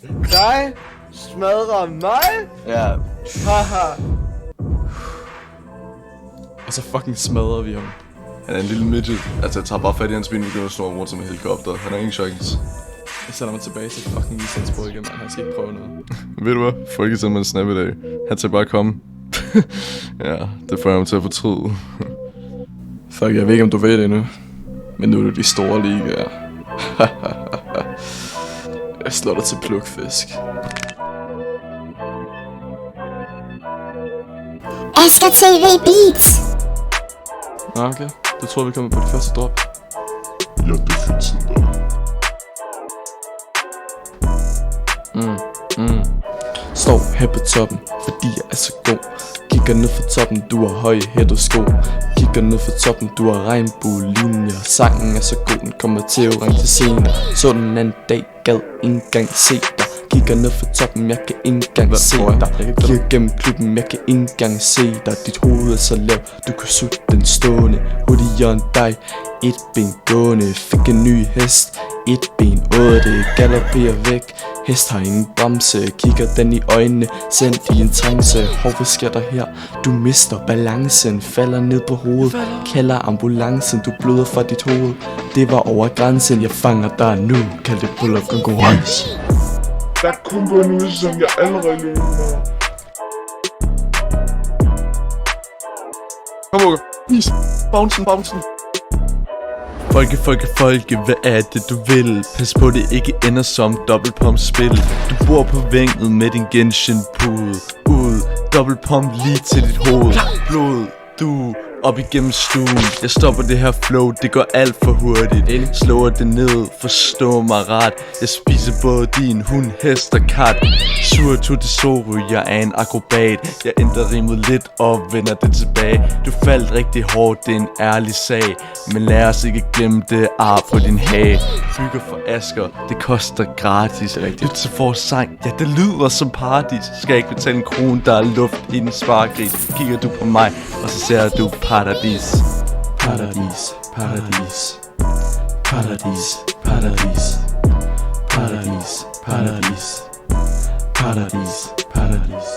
dig smadrer mig? Ja. Haha. Og så fucking smadrer vi ham. Han er en lille midget. Altså, jeg tager bare fat i hans ben og begynder at snurre rundt som en helikopter. Han har ingen chance. Jeg sætter mig tilbage til fucking Islandsborg igen, man. Han skal ikke prøve noget. Ved du hvad? Får ikke simpelthen en snap i dag. Han skal bare komme. Ja, det får jeg ham til at fortryde. Fuck, jeg ved ikke om du ved det endnu. Men nu er det de store ligaer. Jeg slår dig til plukfisk. Asger TV Beats. Nå, okay. Du tror vi kommer på det første drop. Ja, definitivt. Står her på toppen, fordi jeg er så god. Kigger ned fra toppen, du har høje hætter sko. Kigger ned fra toppen, du har regnbuelinjer. Sangen er så god, den kommer til at ringe til senere. Så den anden dag, gad ikke engang se dig. Kigger ned fra toppen, jeg kan ikke engang se dig. Kigger gennem klubben, jeg kan ikke engang se dig. Dit hoved er så lavt, du kan sutte den stående. Hurtigere end dig, et ben gående. Fik en ny hest, et ben 8. Galopperer væk, hest har ingen bremse. Kigger den i øjnene, sendt i en trance. Hov, hvad sker der her? Du mister balancen, falder ned på hovedet. Kalder ambulancen, du bløder fra dit hoved. Det var over grænsen, jeg fanger dig nu. Kald det pull-up konkurrence. Der kun på en ud, som jeg allerede løber med. Kom, Uge. Is. Bouncen. Folke, hvad er det du vil? Pas på det ikke ender som dobbeltpump-spil. Du bor på vænget med din Genshin-pude. Ud, dobbeltpump lige til dit hoved. Blod, du op igennem stuen. Jeg stopper det her flow, det går alt for hurtigt. Slår det ned, forstå mig ret. Jeg spiser både din hund, hest og kat. Sur to det Zoro, jeg er en akrobat. Jeg ændrer rimet lidt og vender det tilbage. Du faldt rigtig hårdt, det er en ærlig sag. Men lad os ikke glemme det ar på din hage. Bygger for Asger, det koster gratis. Lyt til vores sang, ja det lyder som paradis. Skal ikke betale en krone, der er luft i den sparegris. Kigger du på mig, og så ser du paradis. Paradis, paradis. Paradis, paradis. Paradis, paradis. Paradis, paradis.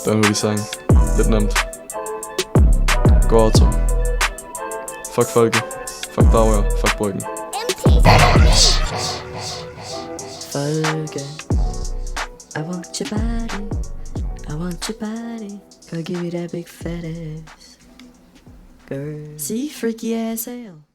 Der er nu de sang. Lidt nemt. Gå Otto. Fuck folket. Fuck Bauer. Fuck Bryggen. Folke, I want your body. I want your body. Gonna give you that big fat ass. Girl, see freaky ass hell.